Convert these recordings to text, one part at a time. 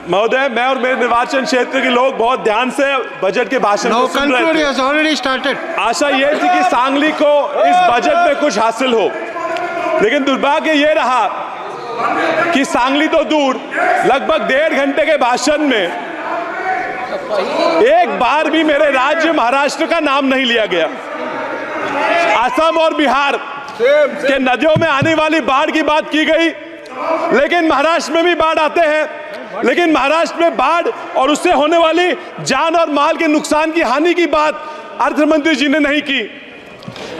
महोदय, मैं और मेरे निर्वाचन क्षेत्र के लोग बहुत ध्यान से बजट के भाषण को सुन रहे थे। आशा ये थी कि सांगली को इस बजट में कुछ हासिल हो, लेकिन दुर्भाग्य ये रहा कि सांगली तो दूर, लगभग 1.5 घंटे के भाषण में एक बार भी मेरे राज्य महाराष्ट्र का नाम नहीं लिया गया। असम और बिहार के नदियों में आने वाली बाढ़ की बात की गई, लेकिन महाराष्ट्र में भी बाढ़ आते हैं, लेकिन महाराष्ट्र में बाढ़ और उससे होने वाली जान और माल के नुकसान की हानि की बात अर्थमंत्री जी ने नहीं की।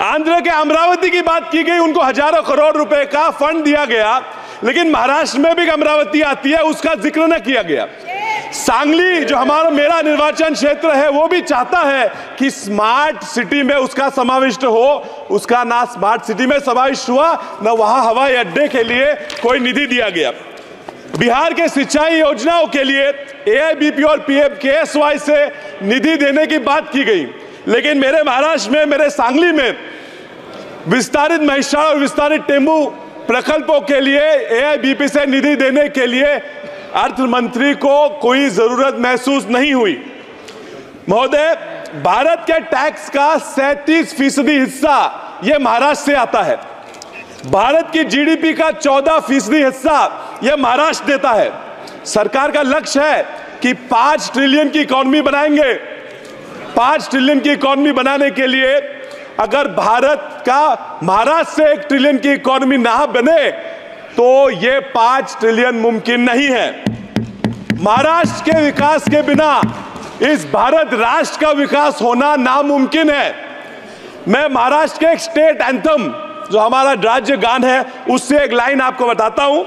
आंध्र के अमरावती की बात की गई, उनको हजारों करोड़ रुपए का फंड दिया गया, लेकिन महाराष्ट्र में भी अमरावती आती है, उसका जिक्र न किया गया। सांगली जो मेरा निर्वाचन क्षेत्र है, वो भी चाहता है कि स्मार्ट सिटी में उसका समाविष्ट हो, उसका ना स्मार्ट सिटी में समाविष्ट हुआ, न वहां हवाई अड्डे के लिए कोई निधि दिया गया। बिहार के सिंचाई योजनाओं के लिए AIBP और PMKSY से निधि देने की बात की गई, लेकिन मेरे महाराष्ट्र में, मेरे सांगली में विस्तारित महिषार और विस्तारित टेम्बू प्रकल्पों के लिए AIBP से निधि देने के लिए अर्थ मंत्री को कोई जरूरत महसूस नहीं हुई। महोदय, भारत के टैक्स का 37% हिस्सा यह महाराष्ट्र से आता है। भारत की GDP का 14% हिस्सा यह महाराष्ट्र देता है। सरकार का लक्ष्य है कि 5 ट्रिलियन की इकोनॉमी बनाएंगे। 5 ट्रिलियन की इकोनॉमी बनाने के लिए अगर भारत का महाराष्ट्र से 1 ट्रिलियन की इकोनॉमी ना बने तो ये 5 ट्रिलियन मुमकिन नहीं है। महाराष्ट्र के विकास के बिना इस भारत राष्ट्र का विकास होना नामुमकिन है। मैं महाराष्ट्र के एक स्टेट एंथम, जो हमारा राज्य गान है, उससे एक लाइन आपको बताता हूं।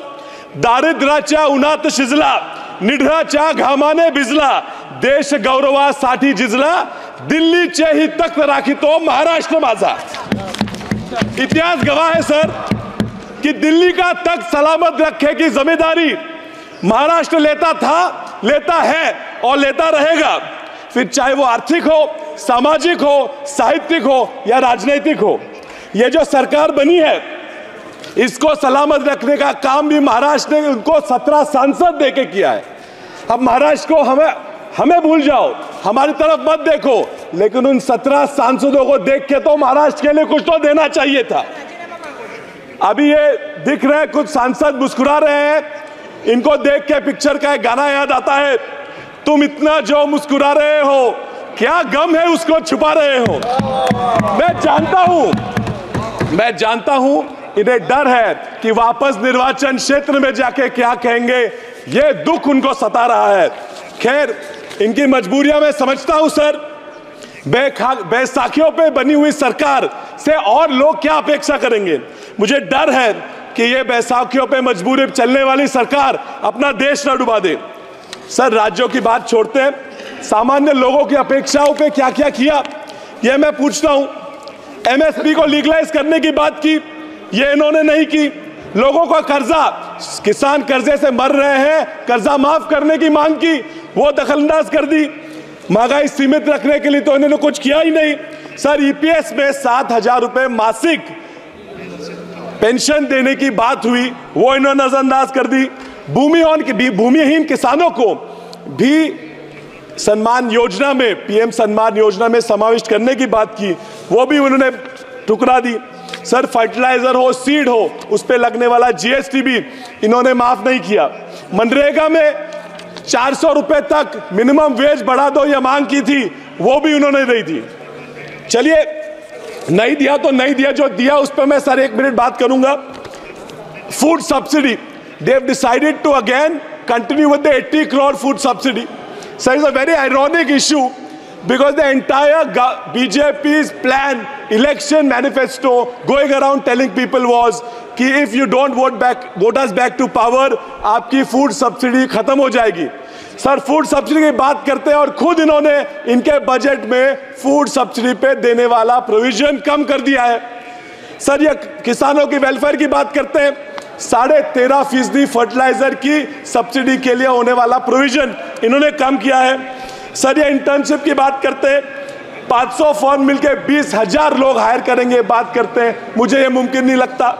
दारिद्र्याच्या उन्हात शिजला, निढळाच्या घामाने भिजला, देश गौरवासाठी झिजला, दिल्लीचे ही तख्त राखितो महाराष्ट्र माझा। इतिहास गवाह है सर कि दिल्ली का तख्त सलामत रखने की जिम्मेदारी महाराष्ट्र लेता था, लेता है और लेता रहेगा, फिर चाहे वो आर्थिक हो, सामाजिक हो, साहित्यिक हो या राजनीतिक हो। ये जो सरकार बनी है, इसको सलामत रखने का काम भी महाराष्ट्र ने उनको 17 सांसद देके किया है। अब महाराष्ट्र को हमें भूल जाओ, हमारी तरफ मत देखो, लेकिन उन 17 सांसदों को देख के तो महाराष्ट्र के लिए कुछ तो देना चाहिए था। अभी ये दिख रहे हैं, कुछ सांसद मुस्कुरा रहे हैं, इनको देख के पिक्चर का एक गाना याद आता है, तुम इतना जो मुस्कुरा रहे हो, क्या गम है उसको छुपा रहे हो। मैं जानता हूं इन्हें डर है कि वापस निर्वाचन क्षेत्र में जाके क्या कहेंगे, ये दुख उनको सता रहा है। खैर, इनकी मजबूरियां मैं समझता हूं सर। बैसाखियों पे बनी हुई सरकार से और लोग क्या अपेक्षा करेंगे। मुझे डर है कि ये बैसाखियों पे मजबूरी चलने वाली सरकार अपना देश न डुबा दे। सर, राज्यों की बात छोड़ते हैं, सामान्य लोगों की अपेक्षाओं पे क्या क्या किया ये मैं पूछता हूं। MSP को लीगलाइज करने की बात की, ये इन्होंने नहीं की। लोगों का कर्जा, किसान कर्जे से मर रहे हैं, कर्जा माफ करने की मांग की, वो दखलंदाज कर दी। महंगाई सीमित रखने के लिए तो इन्होंने कुछ किया ही नहीं। सर, EPS में 7,000 रुपए मासिक पेंशन देने की बात हुई, वो इन्होंने नजरअंदाज कर दी। भूमिहीन किसानों को भी सम्मान योजना में, PM सम्मान योजना में समाविष्ट करने की बात की, वो भी उन्होंने ठुकरा दी। सर, फर्टिलाइजर हो, सीड हो, उस पे लगने वाला GST भी इन्होंने माफ नहीं किया। मनरेगा में 400 रुपए तक मिनिमम वेज बढ़ा दो ये मांग की थी, वो भी उन्होंने नहीं दी। चलिए, नहीं दिया तो नहीं दिया, जो दिया उस पर मैं सर 1 मिनट बात करूंगा। Food subsidy, they have decided to again continue with the 80 crore food subsidy. So it's a very ironic issue because the entire BJP's plan, election manifesto going around telling people was कि if you don't vote us back to power, आपकी food subsidy खत्म हो जाएगी। Sir, food subsidy की बात करते हैं और खुद इन्होंने इनके बजट में फूड सब्सिडी पे देने वाला प्रोविजन कम कर दिया है। सर, ये किसानों की वेलफेयर की बात करते हैं, 13.5% फर्टिलाइजर की सब्सिडी के लिए होने वाला प्रोविजन इन्होंने कम किया है। सर, ये इंटर्नशिप की बात करते हैं, 500 फर्म मिलकर 20,000 लोग हायर करेंगे बात करते हैं, मुझे ये मुमकिन नहीं लगता।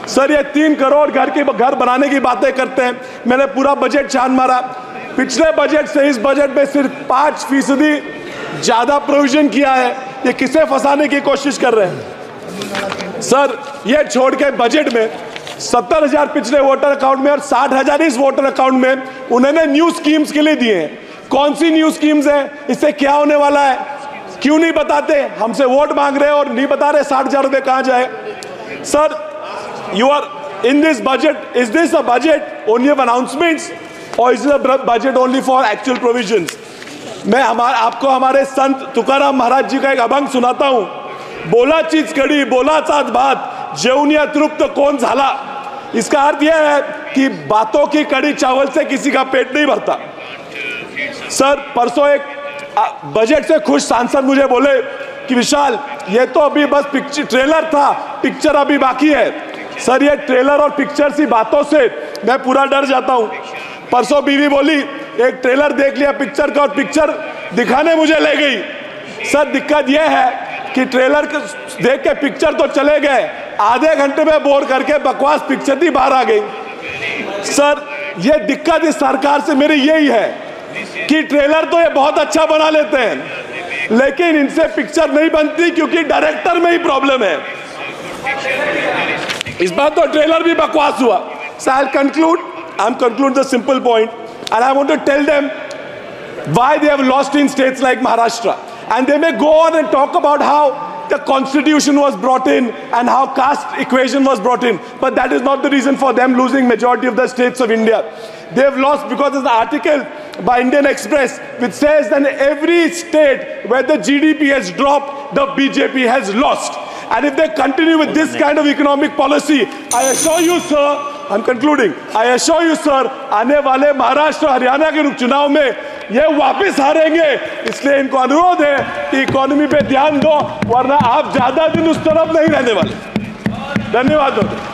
सर, ये 3 करोड़ घर बनाने की बातें करते हैं, मैंने पूरा बजट छान मारा, पिछले बजट से इस बजट में सिर्फ 5% ज्यादा प्रोविजन किया है। ये किसे फंसाने की कोशिश कर रहे हैं सर? ये छोड़ के बजट में 70,000 पिछले वोटर अकाउंट में और 60,000 इस वोटर अकाउंट में उन्होंने न्यू स्कीम्स के लिए दिए हैं। कौन सी न्यू स्कीम्स है? इससे क्या होने वाला है? क्यों नहीं बताते? हमसे वोट मांग रहे हैं और नहीं बता रहे 60,000 रुपए कहां जाए। Sir, you are in this budget, is this a budget only of announcements or is this a budget only for actual provisions? मैं आपको हमारे संत तुकाराम महाराज जी का एक अभंग सुनाता हूं। बोला चीज कड़ी, बोला साथ बात, जेवनिया तृप्त कौन झाला। इसका अर्थ यह है कि बातों की कड़ी चावल से किसी का पेट नहीं भरता। सर, परसों एक बजट से खुश सांसद मुझे बोले कि विशाल, ये तो अभी बस पिक्चर ट्रेलर था, पिक्चर अभी बाकी है। सर, ये ट्रेलर और पिक्चर सी बातों से मैं पूरा डर जाता हूं। परसों बीवी बोली एक ट्रेलर देख लिया पिक्चर का और पिक्चर दिखाने मुझे ले गई। सर, दिक्कत यह है कि ट्रेलर देख के पिक्चर तो चले गए, आधे घंटे में बोर करके बकवास पिक्चर भी बाहर आ गई। सर, ये दिक्कत इस सरकार से मेरी यही है कि ट्रेलर तो ये बहुत अच्छा बना लेते हैं, लेकिन इनसे पिक्चर नहीं बनती क्योंकि डायरेक्टर में ही प्रॉब्लम है। इस बार तो ट्रेलर भी बकवास हुआ। So I'll conclude the simple point, and I want to tell them why they have lost in states like Maharashtra. And they may go on and talk about how the constitution was brought in and how caste equation was brought in, but that is not the reason for them losing majority of the states of India. They have lost because there's an article by Indian Express which says that in every state where the GDP has dropped, the BJP has lost. And if they continue with this kind of economic policy, I assure you, sir, I'm concluding, I assure you, sir, आने वाले महाराष्ट्र और हरियाणा के चुनाव में ये वापस हारेंगे। इसलिए इनको अनुरोध है कि इकोनॉमी पे ध्यान दो, वरना आप ज्यादा दिन उस तरफ नहीं रहने वाले। धन्यवाद।